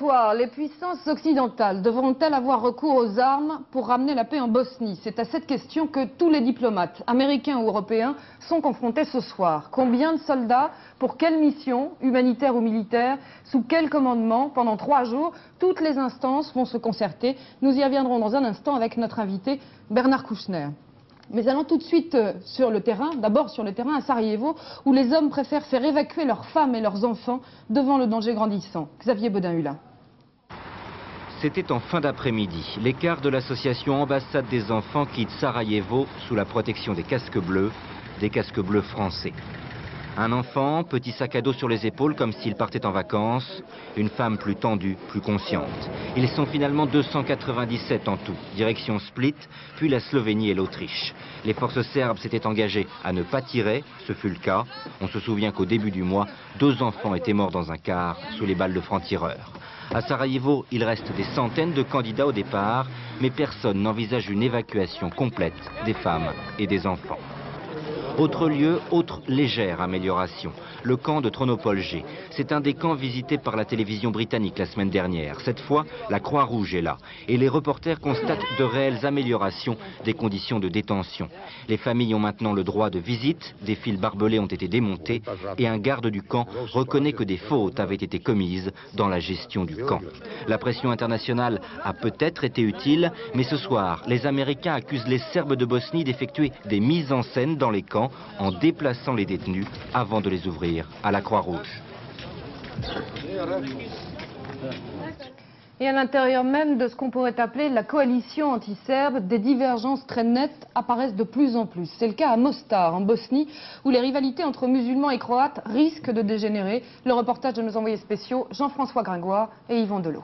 soir, les puissances occidentales devront-elles avoir recours aux armes pour ramener la paix en Bosnie? C'est à cette question que tous les diplomates, américains ou européens, sont confrontés ce soir. Combien de soldats? Pour quelle mission? Humanitaire ou militaire? Sous quel commandement? Pendant 3 jours, toutes les instances vont se concerter. Nous y reviendrons dans un instant avec notre invité Bernard Kouchner. Mais allons tout de suite sur le terrain, d'abord sur le terrain à Sarajevo, où les hommes préfèrent faire évacuer leurs femmes et leurs enfants devant le danger grandissant. Xavier Bodin-Hulin. C'était en fin d'après-midi. Les cars de l'association Ambassade des enfants quittent Sarajevo sous la protection des casques bleus français. Un enfant, petit sac à dos sur les épaules comme s'il partait en vacances. Une femme plus tendue, plus consciente. Ils sont finalement 297 en tout. Direction Split, puis la Slovénie et l'Autriche. Les forces serbes s'étaient engagées à ne pas tirer, ce fut le cas. On se souvient qu'au début du mois, 2 enfants étaient morts dans un car sous les balles de francs-tireurs. À Sarajevo, il reste des centaines de candidats au départ, mais personne n'envisage une évacuation complète des femmes et des enfants. Autre lieu, autre légère amélioration, le camp de Tronopolje. C'est un des camps visités par la télévision britannique la semaine dernière. Cette fois, la Croix-Rouge est là. Et les reporters constatent de réelles améliorations des conditions de détention. Les familles ont maintenant le droit de visite, des fils barbelés ont été démontés et un garde du camp reconnaît que des fautes avaient été commises dans la gestion du camp. La pression internationale a peut-être été utile, mais ce soir, les Américains accusent les Serbes de Bosnie d'effectuer des mises en scène dans les camps en déplaçant les détenus avant de les ouvrir à la Croix-Rouge. Et à l'intérieur même de ce qu'on pourrait appeler la coalition anti-serbe, des divergences très nettes apparaissent de plus en plus. C'est le cas à Mostar, en Bosnie, où les rivalités entre musulmans et croates risquent de dégénérer. Le reportage de nos envoyés spéciaux Jean-François Gringoire et Yvan Delot.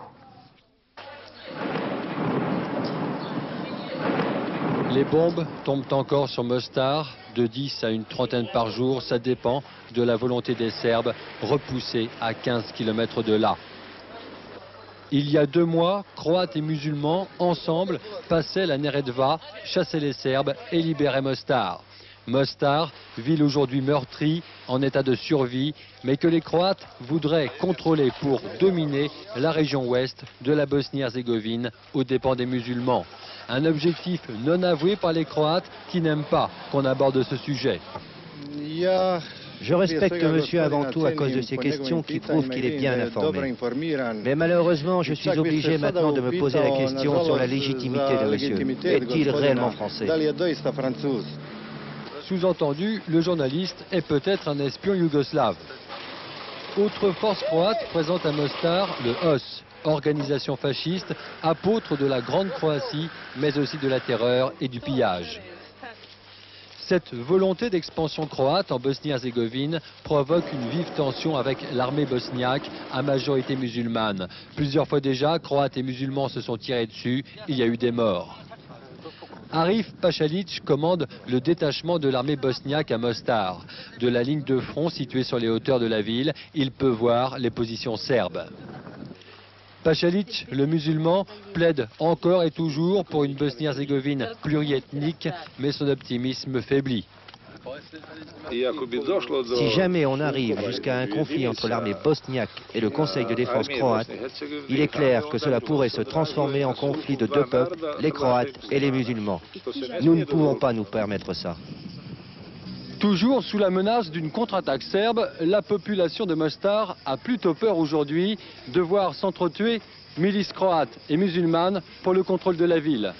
Les bombes tombent encore sur Mostar, de 10 à une trentaine par jour, ça dépend de la volonté des Serbes, repoussés à 15 km de là. Il y a 2 mois, Croates et musulmans, ensemble, passaient la Neretva, chassaient les Serbes et libéraient Mostar. Mostar, ville aujourd'hui meurtrie, en état de survie, mais que les Croates voudraient contrôler pour dominer la région ouest de la Bosnie-Herzégovine aux dépens des musulmans. Un objectif non avoué par les Croates qui n'aiment pas qu'on aborde ce sujet. Je respecte monsieur avant tout à cause de ces questions qui prouvent qu'il est bien informé. Mais malheureusement, je suis obligé maintenant de me poser la question sur la légitimité de monsieur. Est-il réellement français? Sous-entendu, le journaliste est peut-être un espion yougoslave. Autre force croate présente à Mostar, le HOS, organisation fasciste, apôtre de la Grande Croatie, mais aussi de la terreur et du pillage. Cette volonté d'expansion croate en Bosnie-Herzégovine provoque une vive tension avec l'armée bosniaque à majorité musulmane. Plusieurs fois déjà, Croates et musulmans se sont tirés dessus, il y a eu des morts. Arif Pachalic commande le détachement de l'armée bosniaque à Mostar. De la ligne de front située sur les hauteurs de la ville, il peut voir les positions serbes. Pachalic, le musulman, plaide encore et toujours pour une Bosnie-Herzégovine pluriethnique, mais son optimisme faiblit. Si jamais on arrive jusqu'à un conflit entre l'armée bosniaque et le Conseil de défense croate, il est clair que cela pourrait se transformer en conflit de 2 peuples, les Croates et les musulmans. Nous ne pouvons pas nous permettre ça. Toujours sous la menace d'une contre-attaque serbe, la population de Mostar a plutôt peur aujourd'hui de voir s'entretuer milices croates et musulmanes pour le contrôle de la ville.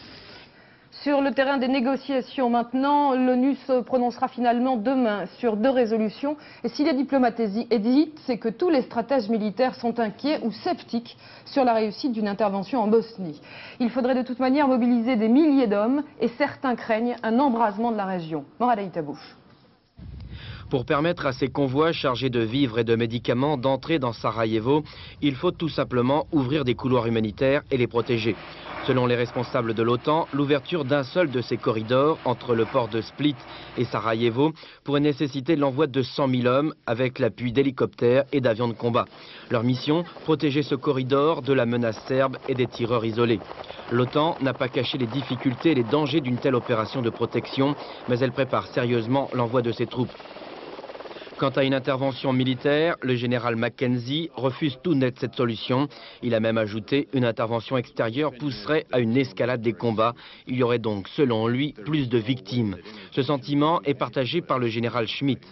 Sur le terrain des négociations maintenant, l'ONU se prononcera finalement demain sur 2 résolutions. Et si les diplomates hésitent, c'est que tous les stratèges militaires sont inquiets ou sceptiques sur la réussite d'une intervention en Bosnie. Il faudrait de toute manière mobiliser des milliers d'hommes et certains craignent un embrasement de la région. Morad Aïtabouche. Pour permettre à ces convois chargés de vivres et de médicaments d'entrer dans Sarajevo, il faut tout simplement ouvrir des couloirs humanitaires et les protéger. Selon les responsables de l'OTAN, l'ouverture d'un seul de ces corridors entre le port de Split et Sarajevo pourrait nécessiter l'envoi de 100 000 hommes avec l'appui d'hélicoptères et d'avions de combat. Leur mission, protéger ce corridor de la menace serbe et des tireurs isolés. L'OTAN n'a pas caché les difficultés et les dangers d'une telle opération de protection, mais elle prépare sérieusement l'envoi de ses troupes. Quant à une intervention militaire, le général Mackenzie refuse tout net cette solution. Il a même ajouté une intervention extérieure pousserait à une escalade des combats. Il y aurait donc, selon lui, plus de victimes. Ce sentiment est partagé par le général Schmitt.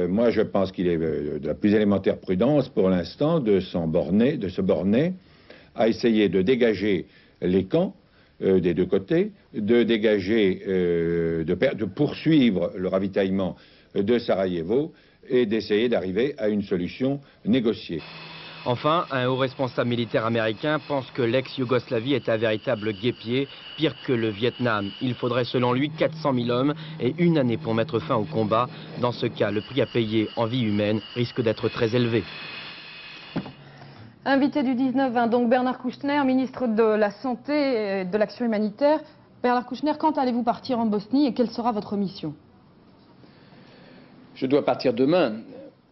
Moi, je pense qu'il est de la plus élémentaire prudence pour l'instant de se borner à essayer de dégager les camps des deux côtés, de dégager, de poursuivre le ravitaillement de Sarajevo et d'essayer d'arriver à une solution négociée. Enfin, un haut responsable militaire américain pense que l'ex-Yougoslavie est un véritable guêpier, pire que le Vietnam. Il faudrait selon lui 400 000 hommes et une année pour mettre fin au combat. Dans ce cas, le prix à payer en vie humaine risque d'être très élevé. Invité du 19-20, donc Bernard Kouchner, ministre de la Santé et de l'Action humanitaire. Bernard Kouchner, quand allez-vous partir en Bosnie et quelle sera votre mission? Je dois partir demain.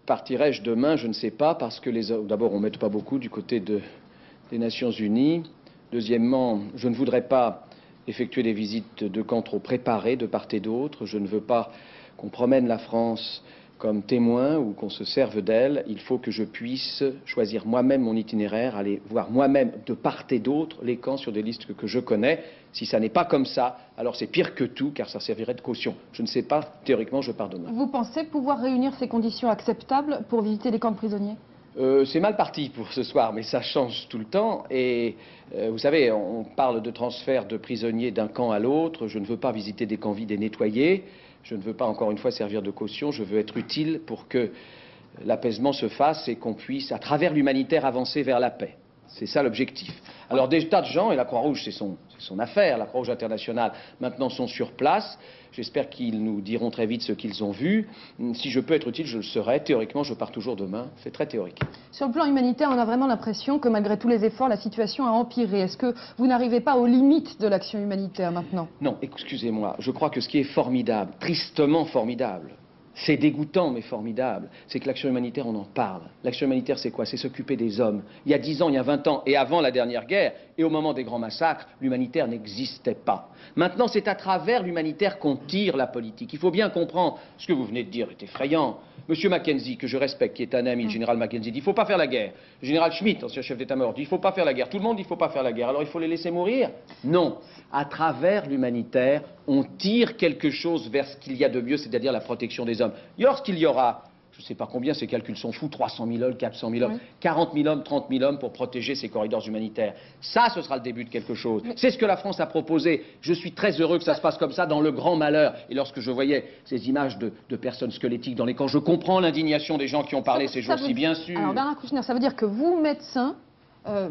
Partirai-je demain? Je ne sais pas, parce que d'abord, on ne m'aide pas beaucoup du côté des Nations Unies. Deuxièmement, je ne voudrais pas effectuer des visites de camps trop préparées de part et d'autre. Je ne veux pas qu'on promène la France comme témoin ou qu'on se serve d'elle. Il faut que je puisse choisir moi-même mon itinéraire, aller voir moi-même de part et d'autre les camps sur des listes que je connais. Si ça n'est pas comme ça, alors c'est pire que tout, car ça servirait de caution. Je ne sais pas, théoriquement, je pars demain. Vous pensez pouvoir réunir ces conditions acceptables pour visiter les camps de prisonniers? C'est mal parti pour ce soir, mais ça change tout le temps. Et vous savez, on parle de transfert de prisonniers d'un camp à l'autre. Je ne veux pas visiter des camps vides et nettoyés. Je ne veux pas, encore une fois, servir de caution. Je veux être utile pour que l'apaisement se fasse et qu'on puisse, à travers l'humanitaire, avancer vers la paix. C'est ça l'objectif. Alors des tas de gens, et la Croix-Rouge, c'est son affaire, la Croix-Rouge internationale, maintenant sont sur place. J'espère qu'ils nous diront très vite ce qu'ils ont vu. Si je peux être utile, je le serai. Théoriquement, je pars toujours demain. C'est très théorique. Sur le plan humanitaire, on a vraiment l'impression que malgré tous les efforts, la situation a empiré. Est-ce que vous n'arrivez pas aux limites de l'action humanitaire maintenant? Non, excusez-moi. Je crois que ce qui est formidable, tristement formidable, c'est dégoûtant mais formidable, c'est que l'action humanitaire, on en parle. L'action humanitaire, c'est quoi? C'est s'occuper des hommes. Il y a 10 ans, il y a 20 ans, et avant la dernière guerre, et au moment des grands massacres, l'humanitaire n'existait pas. Maintenant, c'est à travers l'humanitaire qu'on tire la politique. Il faut bien comprendre, ce que vous venez de dire est effrayant. Monsieur Mackenzie, que je respecte, qui est un ami, le général Mackenzie, dit il ne faut pas faire la guerre. Le général Schmitt, ancien chef d'état-major, dit il ne faut pas faire la guerre. Tout le monde dit il ne faut pas faire la guerre. Alors il faut les laisser mourir? Non. À travers l'humanitaire, on tire quelque chose vers ce qu'il y a de mieux, c'est-à-dire la protection des hommes. Lorsqu'il y aura, je ne sais pas combien, ces calculs sont fous, 300 000 hommes, 400 000 hommes, oui. 40 000 hommes, 30 000 hommes pour protéger ces corridors humanitaires. Ça, ce sera le début de quelque chose. C'est ce que la France a proposé. Je suis très heureux que ça se passe comme ça dans le grand malheur. Et lorsque je voyais ces images de personnes squelettiques dans les camps, je comprends l'indignation des gens qui ont parlé ces jours-ci, bien sûr. Alors Bernard Kouchner, ça veut dire que vous, médecins,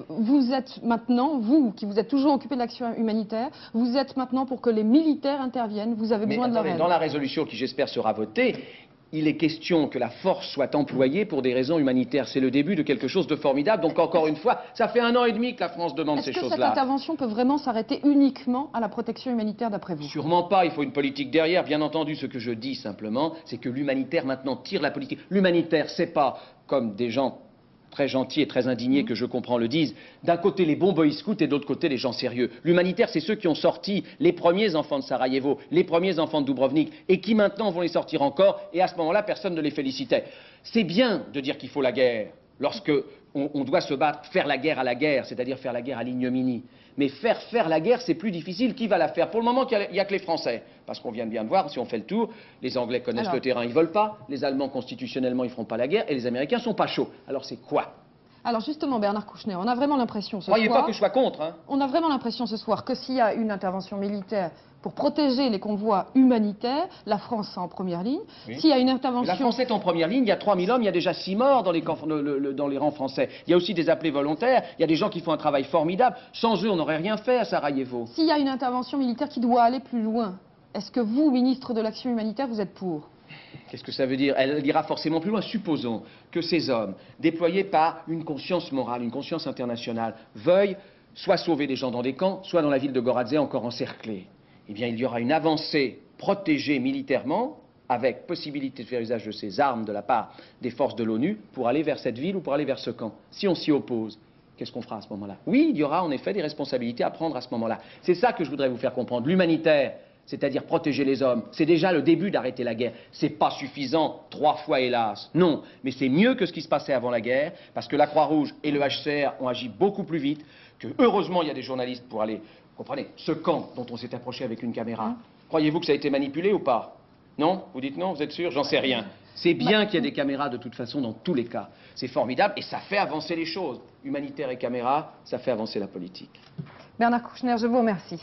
vous êtes maintenant, vous qui vous êtes toujours occupé de l'action humanitaire, vous êtes maintenant pour que les militaires interviennent, vous avez besoin de leur aide. Dans la résolution qui j'espère sera votée, il est question que la force soit employée pour des raisons humanitaires. C'est le début de quelque chose de formidable. Donc encore une fois, ça fait 1 an et demi que la France demande ces choses-là. Est-ce que cette intervention peut vraiment s'arrêter uniquement à la protection humanitaire d'après vous? Sûrement pas, il faut une politique derrière. Bien entendu, ce que je dis simplement, c'est que l'humanitaire maintenant tire la politique. L'humanitaire, c'est pas comme des gens très gentils et très indignés que je comprends le disent, d'un côté les bons boy scouts et de l'autre côté les gens sérieux. L'humanitaire, c'est ceux qui ont sorti les premiers enfants de Sarajevo, les premiers enfants de Dubrovnik, et qui maintenant vont les sortir encore, et à ce moment-là, personne ne les félicitait. C'est bien de dire qu'il faut la guerre, lorsque on doit se battre, faire la guerre à la guerre, c'est-à-dire faire la guerre à l'ignominie. Mais faire la guerre, c'est plus difficile. Qui va la faire? Pour le moment, il n'y a que les Français. Parce qu'on vient de bien de voir, si on fait le tour, les Anglais connaissent le terrain, ils ne veulent pas. Les Allemands, constitutionnellement, ils ne feront pas la guerre. Et les Américains ne sont pas chauds. Alors c'est quoi? Alors justement, Bernard Kouchner, on a vraiment l'impression ce soir... Croyez pas que je sois contre, hein. On a vraiment l'impression ce soir que s'il y a une intervention militaire pour protéger les convois humanitaires, la France est en première ligne. Oui. S'il y a une intervention... La France est en première ligne, il y a 3 000 hommes, il y a déjà 6 morts dans les rangs français. Il y a aussi des appelés volontaires, il y a des gens qui font un travail formidable. Sans eux, on n'aurait rien fait à Sarajevo. S'il y a une intervention militaire qui doit aller plus loin, est-ce que vous, ministre de l'Action humanitaire, vous êtes pour? Qu'est-ce que ça veut dire? Elle ira forcément plus loin. Supposons que ces hommes, déployés par une conscience morale, une conscience internationale, veuillent soit sauver des gens dans des camps, soit dans la ville de Gorazde encore encerclée. Eh bien, il y aura une avancée protégée militairement, avec possibilité de faire usage de ces armes de la part des forces de l'ONU pour aller vers cette ville ou pour aller vers ce camp. Si on s'y oppose, qu'est-ce qu'on fera à ce moment-là? Oui, il y aura en effet des responsabilités à prendre à ce moment-là. C'est ça que je voudrais vous faire comprendre. L'humanitaire, c'est-à-dire protéger les hommes, c'est déjà le début d'arrêter la guerre. C'est pas suffisant, 3 fois hélas, non, mais c'est mieux que ce qui se passait avant la guerre, parce que la Croix-Rouge et le HCR ont agi beaucoup plus vite, que heureusement il y a des journalistes pour aller, comprenez, ce camp dont on s'est approché avec une caméra. Croyez-vous que ça a été manipulé ou pas? Non? Vous dites non? Vous êtes sûr? J'en sais rien. C'est bien qu'il y ait des caméras de toute façon dans tous les cas. C'est formidable et ça fait avancer les choses. Humanitaire et caméra, ça fait avancer la politique. Bernard Kouchner, je vous remercie.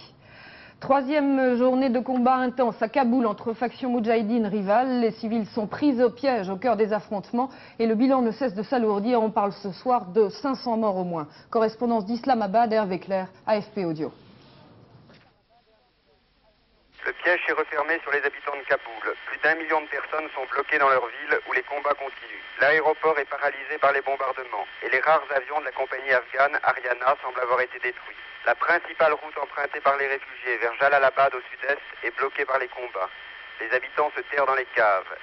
3e journée de combat intense à Kaboul entre factions moudjahidines rivales. Les civils sont pris au piège au cœur des affrontements et le bilan ne cesse de s'alourdir. On parle ce soir de 500 morts au moins. Correspondance d'Islamabad, Hervé Claire, AFP Audio. Le piège s'est refermé sur les habitants de Kaboul. Plus d'1 million de personnes sont bloquées dans leur ville où les combats continuent. L'aéroport est paralysé par les bombardements et les rares avions de la compagnie afghane Ariana semblent avoir été détruits. La principale route empruntée par les réfugiés vers Jalalabad au sud-est est bloquée par les combats. Les habitants se terrent dans les caves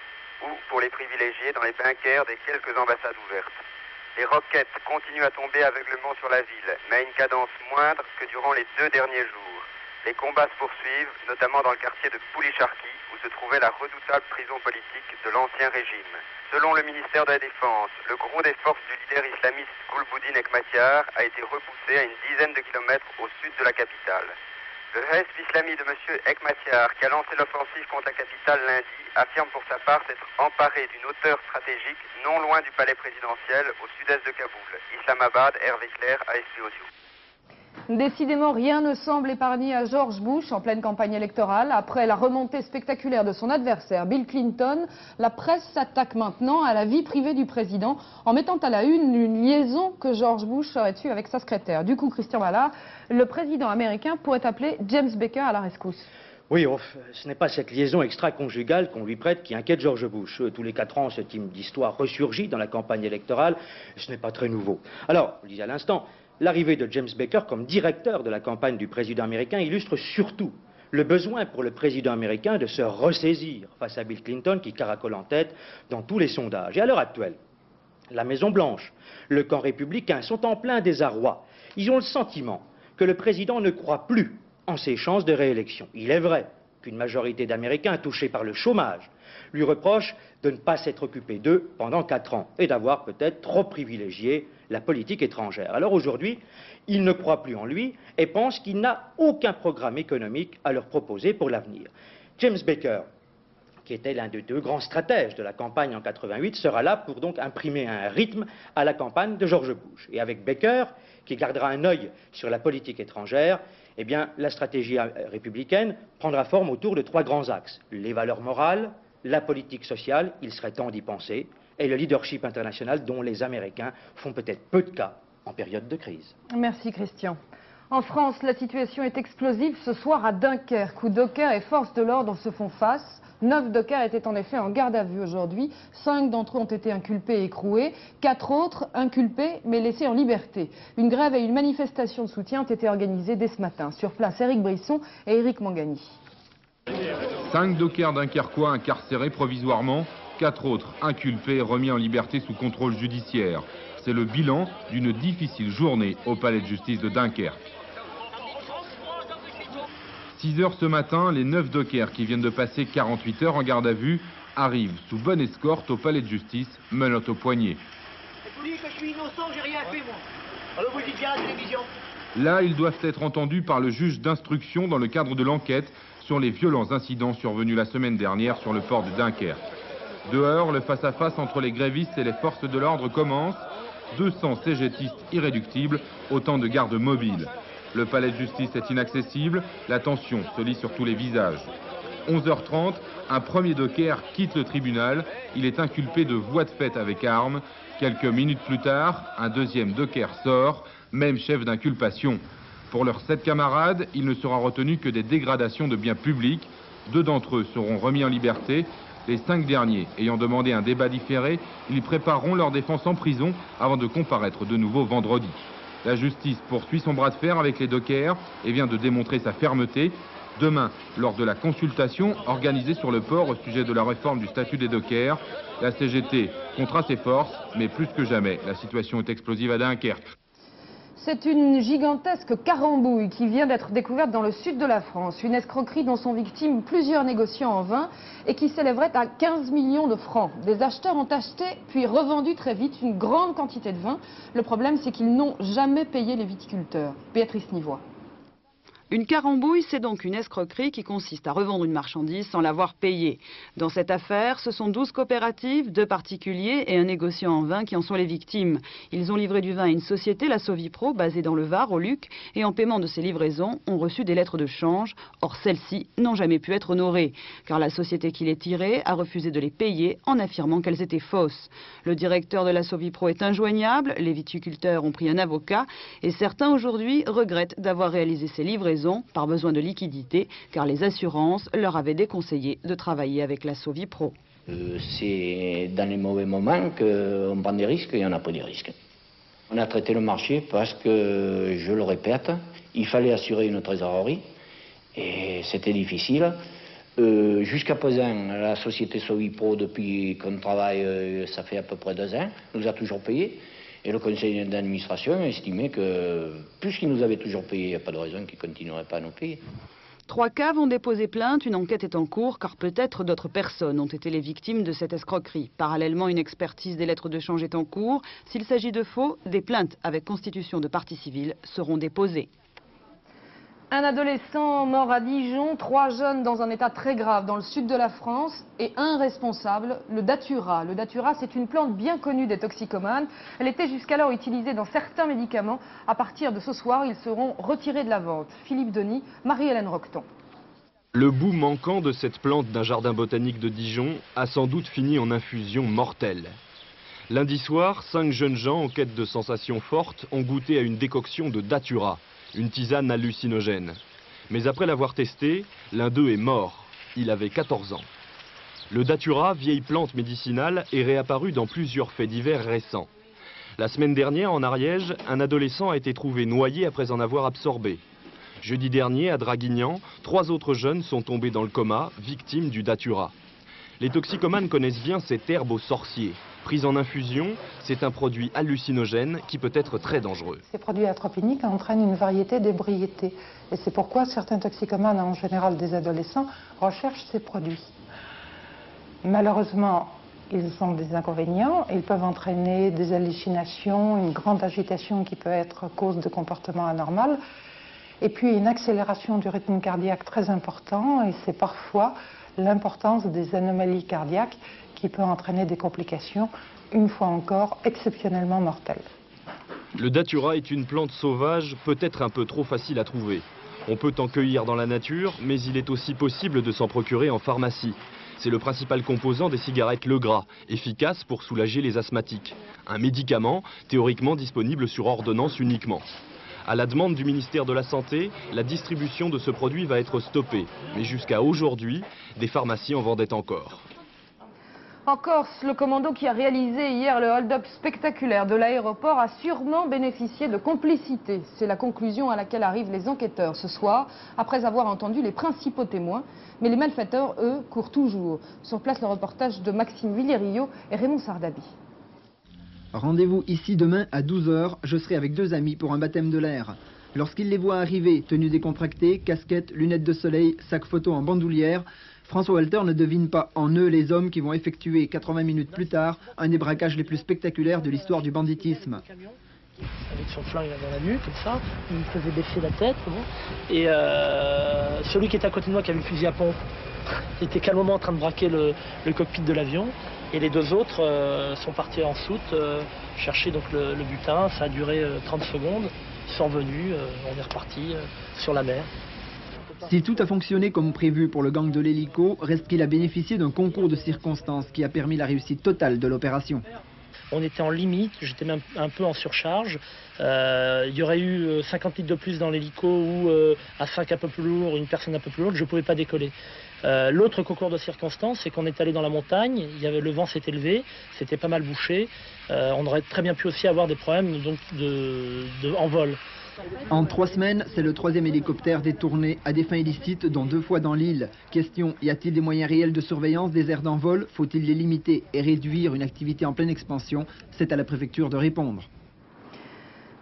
ou, pour les privilégiés, dans les bunkers des quelques ambassades ouvertes. Les roquettes continuent à tomber aveuglément sur la ville, mais à une cadence moindre que durant les 2 derniers jours. Les combats se poursuivent, notamment dans le quartier de Poulicharki, où se trouvait la redoutable prison politique de l'ancien régime. Selon le ministère de la Défense, le gros des forces du leader islamiste Gulbuddin Ekmatyar a été repoussé à une dizaine de kilomètres au sud de la capitale. Le Hezb islami de M. Ekmatyar, qui a lancé l'offensive contre la capitale lundi, affirme pour sa part s'être emparé d'une hauteur stratégique non loin du palais présidentiel au sud-est de Kaboul. Islamabad, Hervé Claire, AFP Audio. Décidément, rien ne semble épargné à George Bush en pleine campagne électorale. Après la remontée spectaculaire de son adversaire Bill Clinton, la presse s'attaque maintenant à la vie privée du président en mettant à la une liaison que George Bush aurait eue avec sa secrétaire. Du coup, Christian Ballard, le président américain pourrait appeler James Baker à la rescousse. Oui, ce n'est pas cette liaison extra-conjugale qu'on lui prête qui inquiète George Bush. Tous les 4 ans, ce type d'histoire ressurgit dans la campagne électorale. Ce n'est pas très nouveau. Alors, je le disais à l'instant, l'arrivée de James Baker comme directeur de la campagne du président américain illustre surtout le besoin pour le président américain de se ressaisir face à Bill Clinton qui caracole en tête dans tous les sondages. Et à l'heure actuelle, la Maison-Blanche, le camp républicain sont en plein désarroi. Ils ont le sentiment que le président ne croit plus en ses chances de réélection. Il est vrai qu'une majorité d'Américains touchés par le chômage lui reprochent de ne pas s'être occupé d'eux pendant 4 ans et d'avoir peut-être trop privilégié la politique étrangère. Alors aujourd'hui, ils ne croient plus en lui et pensent qu'il n'a aucun programme économique à leur proposer pour l'avenir. James Baker, qui était l'un des 2 grands stratèges de la campagne en 88, sera là pour donc imprimer un rythme à la campagne de George Bush. Et avec Baker, qui gardera un œil sur la politique étrangère, eh bien, la stratégie républicaine prendra forme autour de 3 grands axes. Les valeurs morales, la politique sociale, il serait temps d'y penser, et le leadership international dont les Américains font peut-être peu de cas en période de crise. Merci Christian. En France, la situation est explosive ce soir à Dunkerque, où dockers et forces de l'ordre se font face. 9 dockers étaient en effet en garde à vue aujourd'hui. 5 d'entre eux ont été inculpés et écroués. 4 autres inculpés mais laissés en liberté. Une grève et une manifestation de soutien ont été organisées dès ce matin. Sur place, Éric Brisson et Éric Mangani. 5 dockers dunkerquois incarcérés provisoirement, 4 autres inculpés et remis en liberté sous contrôle judiciaire. C'est le bilan d'une difficile journée au palais de justice de Dunkerque. 6 heures ce matin, les 9 dockers qui viennent de passer 48 heures en garde à vue arrivent sous bonne escorte au palais de justice, menottes au poignet. Je vous dis que je suis innocent, j'ai rien fait moi. Alors vous le dites bien à la télévision. Là, ils doivent être entendus par le juge d'instruction dans le cadre de l'enquête sur les violents incidents survenus la semaine dernière sur le port de Dunkerque. Dehors, le face-à-face entre les grévistes et les forces de l'ordre commence. 200 cégétistes irréductibles, autant de gardes mobiles. Le palais de justice est inaccessible, la tension se lit sur tous les visages. 11h30, un premier docker quitte le tribunal. Il est inculpé de voie de fait avec armes. Quelques minutes plus tard, un deuxième docker sort, même chef d'inculpation. Pour leurs 7 camarades, il ne sera retenu que des dégradations de biens publics. 2 d'entre eux seront remis en liberté. Les 5 derniers ayant demandé un débat différé, ils prépareront leur défense en prison avant de comparaître de nouveau vendredi. La justice poursuit son bras de fer avec les dockers et vient de démontrer sa fermeté. Demain, lors de la consultation organisée sur le port au sujet de la réforme du statut des dockers, la CGT comptera ses forces, mais plus que jamais, la situation est explosive à Dunkerque. C'est une gigantesque carambouille qui vient d'être découverte dans le sud de la France. Une escroquerie dont sont victimes plusieurs négociants en vin et qui s'élèverait à 15 millions de francs. Des acheteurs ont acheté puis revendu très vite une grande quantité de vin. Le problème, c'est qu'ils n'ont jamais payé les viticulteurs. Béatrice Nivois. Une carambouille, c'est donc une escroquerie qui consiste à revendre une marchandise sans l'avoir payée. Dans cette affaire, ce sont 12 coopératives, 2 particuliers et un négociant en vin qui en sont les victimes. Ils ont livré du vin à une société, la Sovipro, basée dans le Var, au Luc, et en paiement de ces livraisons, ont reçu des lettres de change. Or, celles-ci n'ont jamais pu être honorées, car la société qui les tirait a refusé de les payer en affirmant qu'elles étaient fausses. Le directeur de la Sovipro est injoignable, les viticulteurs ont pris un avocat, et certains aujourd'hui regrettent d'avoir réalisé ces livraisons par besoin de liquidité, car les assurances leur avaient déconseillé de travailler avec la Sovipro. C'est dans les mauvais moments qu'on prend des risques et on a pris des risques. On a traité le marché parce que, je le répète, il fallait assurer une trésorerie et c'était difficile. Jusqu'à présent, la société Sovipro, depuis qu'on travaille, ça fait à peu près 2 ans, nous a toujours payé. Et le conseil d'administration a estimé que, puisqu'ils nous avaient toujours payé, il n'y a pas de raison qu'ils ne continueraient pas à nous payer. 3 caves ont déposé plainte, une enquête est en cours, car peut-être d'autres personnes ont été les victimes de cette escroquerie. Parallèlement, une expertise des lettres de change est en cours. S'il s'agit de faux, des plaintes avec constitution de partie civile seront déposées. Un adolescent mort à Dijon, 3 jeunes dans un état très grave dans le sud de la France et un responsable, le datura. Le datura, c'est une plante bien connue des toxicomanes. Elle était jusqu'alors utilisée dans certains médicaments. À partir de ce soir, ils seront retirés de la vente. Philippe Denis, Marie-Hélène Roqueton. Le bout manquant de cette plante d'un jardin botanique de Dijon a sans doute fini en infusion mortelle. Lundi soir, 5 jeunes gens en quête de sensations fortes ont goûté à une décoction de datura, une tisane hallucinogène. Mais après l'avoir testé, l'un d'eux est mort. Il avait 14 ans. Le datura, vieille plante médicinale, est réapparu dans plusieurs faits divers récents. La semaine dernière, en Ariège, un adolescent a été trouvé noyé après en avoir absorbé. Jeudi dernier, à Draguignan, 3 autres jeunes sont tombés dans le coma, victimes du datura. Les toxicomanes connaissent bien cette herbe aux sorciers. Prise en infusion, c'est un produit hallucinogène qui peut être très dangereux. Ces produits atropiniques entraînent une variété d'ébriétés. Et c'est pourquoi certains toxicomanes, en général des adolescents, recherchent ces produits. Malheureusement, ils ont des inconvénients. Ils peuvent entraîner des hallucinations, une grande agitation qui peut être cause de comportement anormal. Et puis une accélération du rythme cardiaque très important. Et c'est parfois l'importance des anomalies cardiaques qui peut entraîner des complications, une fois encore, exceptionnellement mortelles. Le datura est une plante sauvage, peut-être un peu trop facile à trouver. On peut en cueillir dans la nature, mais il est aussi possible de s'en procurer en pharmacie. C'est le principal composant des cigarettes Legras, efficace pour soulager les asthmatiques. Un médicament théoriquement disponible sur ordonnance uniquement. À la demande du ministère de la Santé, la distribution de ce produit va être stoppée. Mais jusqu'à aujourd'hui, des pharmacies en vendaient encore. En Corse, le commando qui a réalisé hier le hold-up spectaculaire de l'aéroport a sûrement bénéficié de complicité. C'est la conclusion à laquelle arrivent les enquêteurs ce soir, après avoir entendu les principaux témoins. Mais les malfaiteurs, eux, courent toujours. Sur place, le reportage de Maxime Villierio et Raymond Sardabi. Rendez-vous ici demain à 12 h, je serai avec 2 amis pour un baptême de l'air. Lorsqu'ils les voient arriver, tenue décontractée, casquette, lunettes de soleil, sac photo en bandoulière, François Walter ne devine pas en eux les hommes qui vont effectuer 80 minutes plus tard un des braquages les plus spectaculaires de l'histoire du banditisme. Avec son flingue dans la nuque, comme ça, il me faisait baisser la tête. Et celui qui était à côté de moi qui avait le fusil à pompe, il était calmement en train de braquer le cockpit de l'avion. Et les 2 autres sont partis en soute chercher donc le butin. Ça a duré 30 secondes. Ils sont revenus, on est reparti sur la mer. Si tout a fonctionné comme prévu pour le gang de l'hélico, reste qu'il a bénéficié d'un concours de circonstances qui a permis la réussite totale de l'opération. On était en limite, j'étais même un peu en surcharge. Il y aurait eu 50 litres de plus dans l'hélico ou à 5 un peu plus lourd, une personne un peu plus lourde, je ne pouvais pas décoller. L'autre concours de circonstances, c'est qu'on est allé dans la montagne, le vent s'est élevé, c'était pas mal bouché. On aurait très bien pu aussi avoir des problèmes donc, en vol. En 3 semaines, c'est le 3e hélicoptère détourné à des fins illicites, dont 2 fois dans l'île. Question, y a-t-il des moyens réels de surveillance des aires d'envol? Faut-il les limiter et réduire une activité en pleine expansion? C'est à la préfecture de répondre.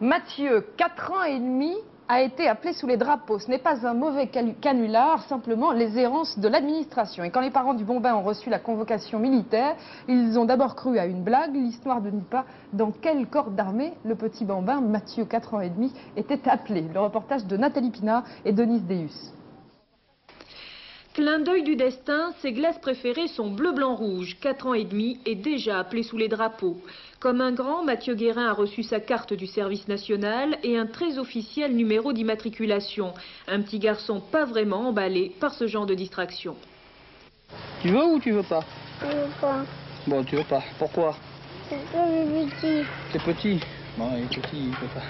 Mathieu, 4 ans et demi, a été appelé sous les drapeaux. Ce n'est pas un mauvais canular, simplement les errances de l'administration. Et quand les parents du Bombin ont reçu la convocation militaire, ils ont d'abord cru à une blague, l'histoire ne dit pas dans quel corps d'armée le petit Bambin, Mathieu, 4 ans et demi, était appelé. Le reportage de Nathalie Pinard et Denise Deus. Clin d'œil du destin, ses glaces préférées sont bleu-blanc-rouge. 4 ans et demi et déjà appelé sous les drapeaux. Comme un grand, Mathieu Guérin a reçu sa carte du service national et un très officiel numéro d'immatriculation. Un petit garçon pas vraiment emballé par ce genre de distraction. Tu veux ou tu veux pas? Je veux pas. Bon, tu veux pas. Pourquoi? Parce que je suis petit. T'es petit? Bon, il est petit, il peut pas.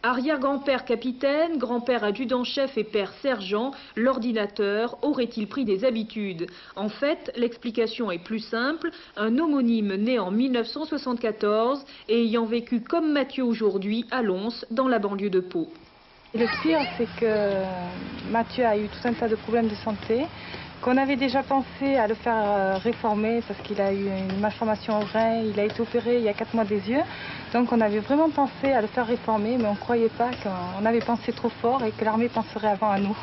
Arrière-grand-père capitaine, grand-père adjudant-chef et père sergent, l'ordinateur aurait-il pris des habitudes? En fait, l'explication est plus simple. Un homonyme né en 1974 et ayant vécu comme Mathieu aujourd'hui à Lons, dans la banlieue de Pau. Et le pire, c'est que Mathieu a eu tout un tas de problèmes de santé, qu'on avait déjà pensé à le faire réformer parce qu'il a eu une malformation au rein, il a été opéré il y a 4 mois des yeux. Donc on avait vraiment pensé à le faire réformer, mais on ne croyait pas qu'on avait pensé trop fort et que l'armée penserait avant à nous.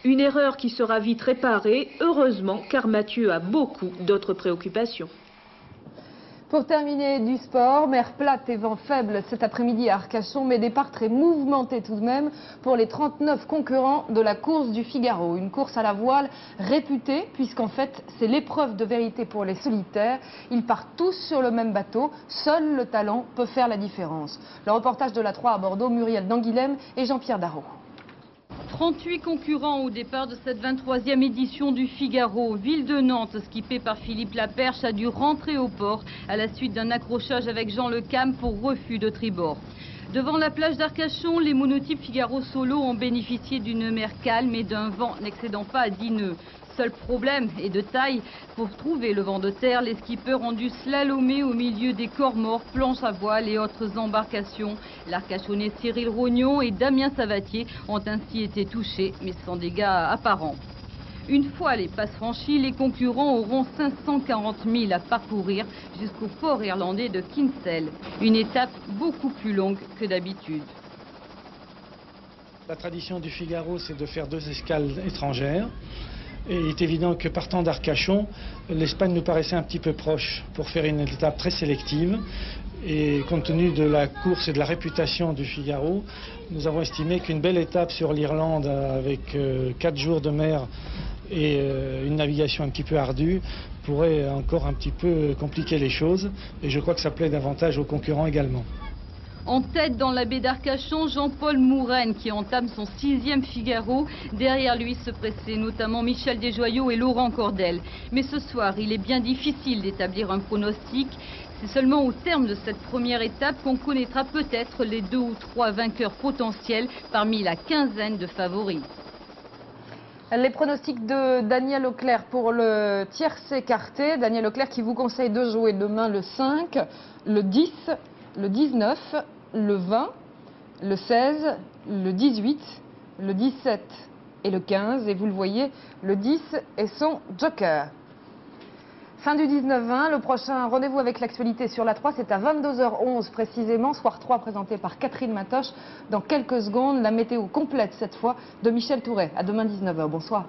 Une erreur qui sera vite réparée, heureusement, car Mathieu a beaucoup d'autres préoccupations. Pour terminer, du sport, mer plate et vent faible cet après-midi à Arcachon, mais départ très mouvementé tout de même pour les 39 concurrents de la course du Figaro. Une course à la voile réputée, puisqu'en fait, c'est l'épreuve de vérité pour les solitaires. Ils partent tous sur le même bateau, seul le talent peut faire la différence. Le reportage de la 3 à Bordeaux, Muriel Danguilhem et Jean-Pierre Darro. 38 concurrents au départ de cette 23e édition du Figaro. Ville de Nantes, skippée par Philippe Laperche, a dû rentrer au port à la suite d'un accrochage avec Jean Le Cam pour refus de tribord. Devant la plage d'Arcachon, les monotypes Figaro Solo ont bénéficié d'une mer calme et d'un vent n'excédant pas à 10 nœuds. Seul problème est de taille. Pour trouver le vent de terre, les skippers ont dû slalomer au milieu des corps morts, planches à voile et autres embarcations. L'Arcachonnais Cyril Rognon et Damien Savatier ont ainsi été touchés, mais sans dégâts apparents. Une fois les passes franchies, les concurrents auront 540 000 à parcourir jusqu'au port irlandais de Kinsale. Une étape beaucoup plus longue que d'habitude. La tradition du Figaro, c'est de faire 2 escales étrangères. Et il est évident que partant d'Arcachon, l'Espagne nous paraissait un petit peu proche pour faire une étape très sélective. Et compte tenu de la course et de la réputation du Figaro, nous avons estimé qu'une belle étape sur l'Irlande avec 4 jours de mer et une navigation un petit peu ardue pourrait encore un petit peu compliquer les choses. Et je crois que ça plaît davantage aux concurrents également. En tête dans la baie d'Arcachon, Jean-Paul Mouraine qui entame son 6e Figaro. Derrière lui se pressaient notamment Michel Desjoyaux et Laurent Cordel. Mais ce soir, il est bien difficile d'établir un pronostic. C'est seulement au terme de cette première étape qu'on connaîtra peut-être les 2 ou 3 vainqueurs potentiels parmi la quinzaine de favoris. Les pronostics de Daniel Auclair pour le tiercé écarté. Daniel Auclair qui vous conseille de jouer demain le 5, le 10, le 19, le 20, le 16, le 18, le 17 et le 15. Et vous le voyez, le 10 est son joker. Fin du 19-20, le prochain rendez-vous avec l'actualité sur la 3, c'est à 22h11 précisément, soir 3 présenté par Catherine Matoche. Dans quelques secondes, la météo complète cette fois de Michel Touret. À demain 19h, bonsoir.